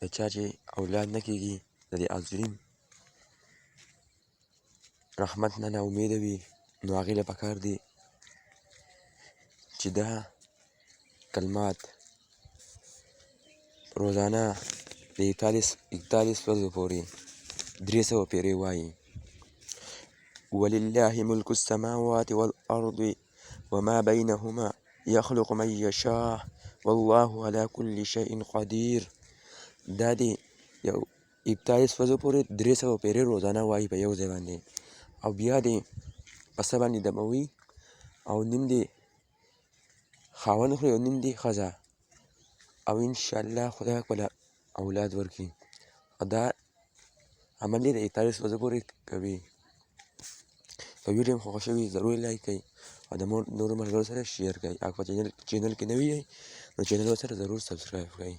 د چا چې اولاد نه کېږي د دې عظیم رحمت نه ناامیده وي نو هغې له پکار دي چې دا کلمات روزانه د 41 ورځو پورې 300 پیرې وایي. ولله ملک السماوات والارض وما بينهما يخلق من يشاء والله على كل شيء قدير. دا د یو 41 ورځو پورې 300 پیرې روزانه وایي په یو ځای باندې، او بیا دې په څه باندې دموي او نیم دې خاوند خوري او نیم دې ښځه، او انشاءالله خدای خپله اولاد ورکړي. او دا عمل یې د 41 ورځو پورې کوي. که ویډیو مو خوښه شوي ضرور لایک کړئ او د نورو ملګرو سره شیر کړئ. او که په چینل کې نوي یئ نو چینل ورسره ضرور سبسکرایب کړئ.